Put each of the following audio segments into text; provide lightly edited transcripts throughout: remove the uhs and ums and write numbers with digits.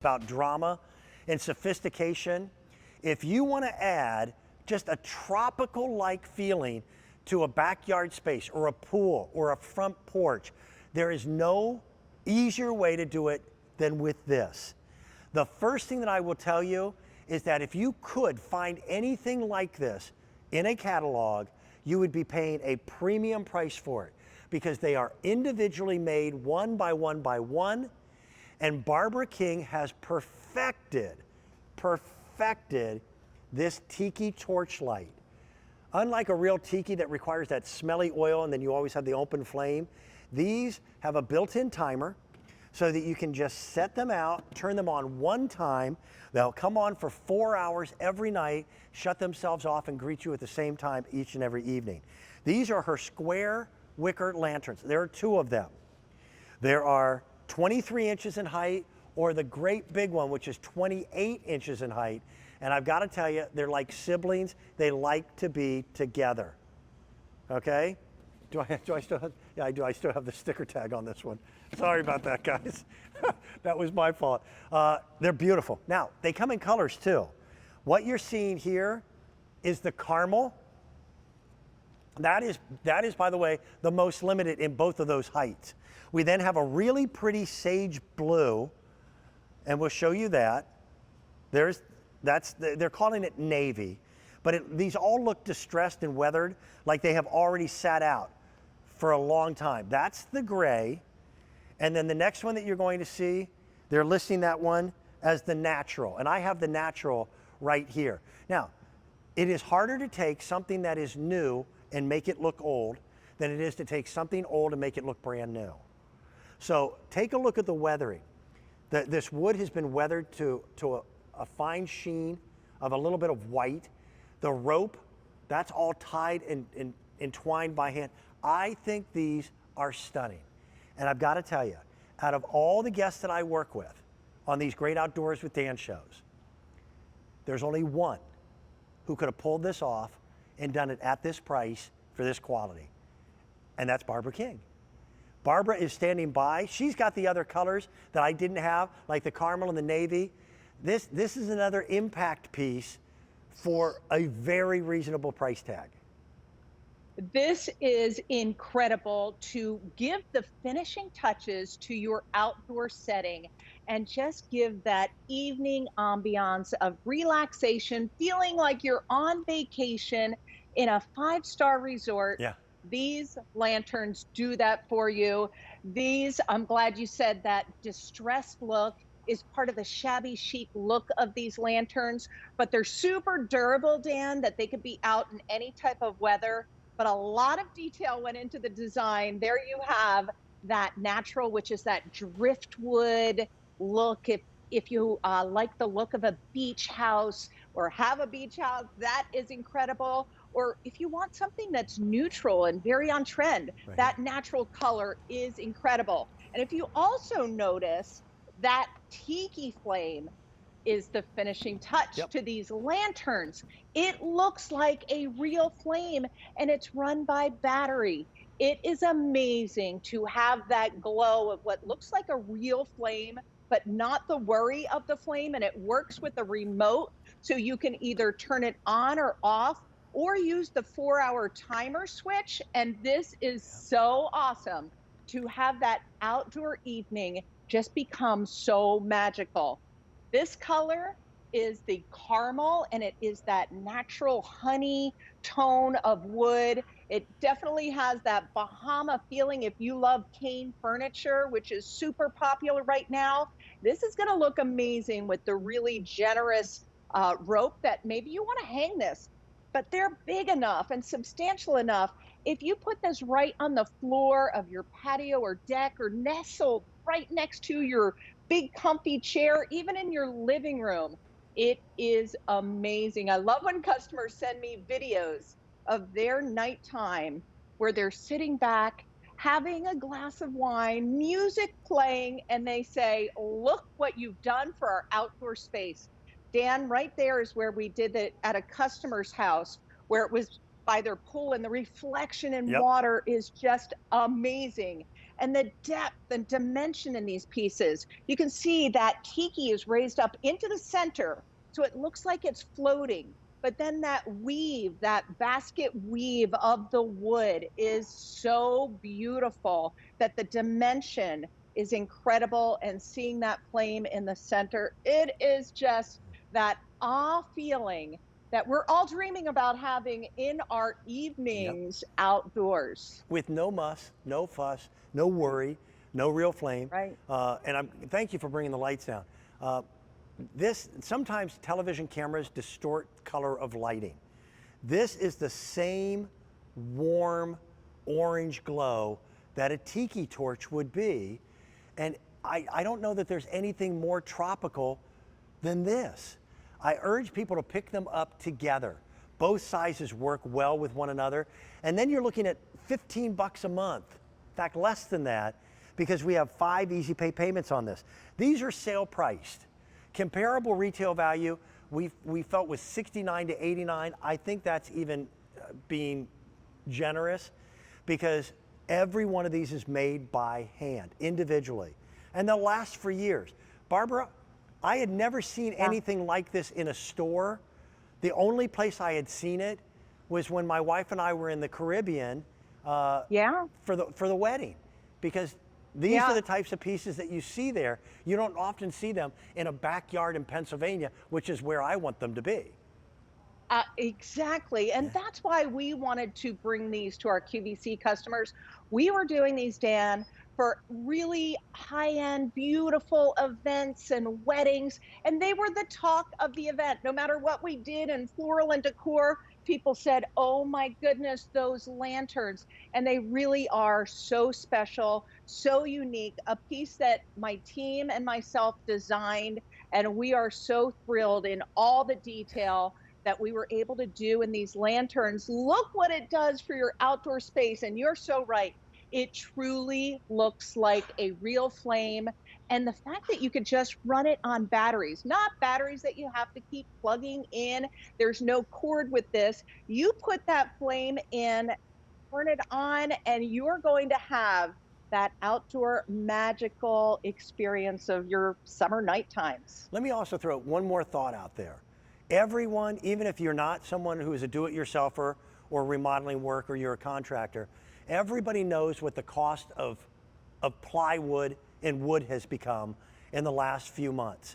about drama and sophistication. If you want to add just a tropical-like feeling to a backyard space or a pool or a front porch, there is no easier way to do it than with this. The first thing that I will tell you is that if you could find anything like this in a catalog, you would be paying a premium price for it because they are individually made one by one by one, and Barbara King has perfected this Tiki torchlight. Unlike a real Tiki that requires that smelly oil and then you always have the open flame, these have a built-in timer so that you can just set them out, turn them on one time. They'll come on for 4 hours every night, shut themselves off, and greet you at the same time each and every evening. These are her square wicker lanterns. There are two of them. There are 23 inches in height, or the great big one, which is 28 inches in height. And I've got to tell you, they're like siblings. They like to be together. Okay? Do I still have, yeah, I do. I still have the sticker tag on this one. Sorry about that, guys. That was my fault. They're beautiful. Now, they come in colors too. What you're seeing here is the caramel. That is, by the way, the most limited in both of those heights. We then have a really pretty sage blue, and we'll show you that. They're calling it navy, but these all look distressed and weathered, like they have already sat out for a long time. That's the gray. And then the next one that you're going to see, they're listing that one as the natural. And I have the natural right here. Now, it is harder to take something that is new and make it look old than it is to take something old and make it look brand new. So take a look at the weathering. This wood has been weathered to a fine sheen of a little bit of white. The rope, that's all tied and entwined by hand. I think these are stunning. And I've got to tell you, out of all the guests that I work with on these Great Outdoors with Dan shows, there's only one who could have pulled this off and done it at this price for this quality. And that's Barbara King. Barbara is standing by. She's got the other colors that I didn't have, like the caramel and the navy. This is another impact piece for a very reasonable price tag. This is incredible to give the finishing touches to your outdoor setting and just give that evening ambiance of relaxation, feeling like you're on vacation in a five-star resort. Yeah. These lanterns do that for you. These, I'm glad you said that distressed look is part of the shabby chic look of these lanterns, but they're super durable, Dan, that they could be out in any type of weather. But a lot of detail went into the design. There you have that natural, which is that driftwood look. If you like the look of a beach house or have a beach house, that is incredible. Or if you want something that's neutral and very on trend, Right. that natural color is incredible. And if you also notice that tiki flame is the finishing touch to these lanterns. It looks like a real flame and it's run by battery. It is amazing to have that glow of what looks like a real flame, but not the worry of the flame. And it works with a remote, so you can either turn it on or off or use the 4-hour timer switch. And this is so awesome to have that outdoor evening just become so magical. This color is the caramel, and it is that natural honey tone of wood. It definitely has that Bahama feeling. If you love cane furniture, which is super popular right now, this is gonna look amazing with the really generous rope that maybe you wanna hang this, but they're big enough and substantial enough. If you put this right on the floor of your patio or deck, or nestled right next to your big comfy chair, even in your living room, it is amazing. I love when customers send me videos of their nighttime where they're sitting back, having a glass of wine, music playing, and they say, look what you've done for our outdoor space. Dan, right there is where we did it at a customer's house, where it was by their pool, and the reflection in water is just amazing. and the depth and dimension in these pieces. You can see that Tiki is raised up into the center, so it looks like it's floating. But then that weave, that basket weave of the wood is so beautiful that the dimension is incredible. And seeing that flame in the center, it is just that awe feeling that we're all dreaming about having in our evenings outdoors. With no muss, no fuss, no worry, no real flame. Right. Thank you for bringing the lights down. Sometimes television cameras distort color of lighting. This is the same warm orange glow that a tiki torch would be. And I don't know that there's anything more tropical than this. I urge people to pick them up together. Both sizes work well with one another. And then you're looking at $15 a month. In fact, less than that, because we have 5 easy pay payments on this. These are sale priced. Comparable retail value, we felt was $69 to $89. I think that's even being generous, because every one of these is made by hand, individually. And they'll last for years. Barbara, I had never seen anything like this in a store. The only place I had seen it was when my wife and I were in the Caribbean for the wedding, because these are the types of pieces that you see there. You don't often see them in a backyard in Pennsylvania, which is where I want them to be. Exactly. And that's why we wanted to bring these to our QVC customers. We were doing these, Dan, for really high-end, beautiful events and weddings. And they were the talk of the event. No matter what we did in floral and decor, people said, oh my goodness, those lanterns. And they really are so special, so unique, a piece that my team and myself designed. And we are so thrilled in all the detail that we were able to do in these lanterns. Look what it does for your outdoor space. And you're so right. It truly looks like a real flame. And the fact that you could just run it on batteries, not batteries that you have to keep plugging in. There's no cord with this. You put that flame in, turn it on, and you're going to have that outdoor magical experience of your summer night times. Let me also throw one more thought out there. Everyone, even if you're not someone who is a do-it-yourselfer or remodeling work, or you're a contractor, everybody knows what the cost of plywood and wood has become in the last few months.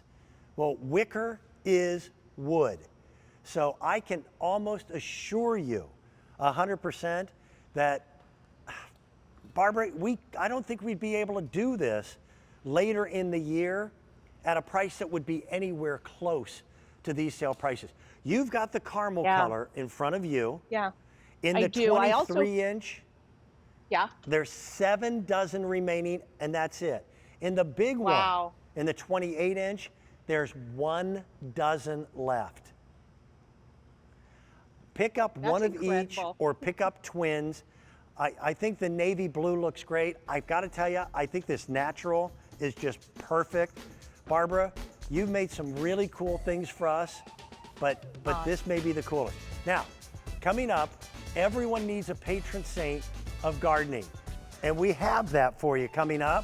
Well, Wicker is wood. So I can almost assure you 100% that, Barbara, I don't think we'd be able to do this later in the year at a price that would be anywhere close to these sale prices. You've got the caramel color in front of you. Yeah, in the 23-inch, there's 7 dozen remaining, and that's it. In the big one, in the 28-inch, there's 1 dozen left. Pick up one of each, or pick up twins. I think the navy blue looks great. I've got to tell you, I think this natural is just perfect. Barbara, you've made some really cool things for us, but this may be the coolest. Now, coming up, everyone needs a patron saint of gardening, and we have that for you coming up.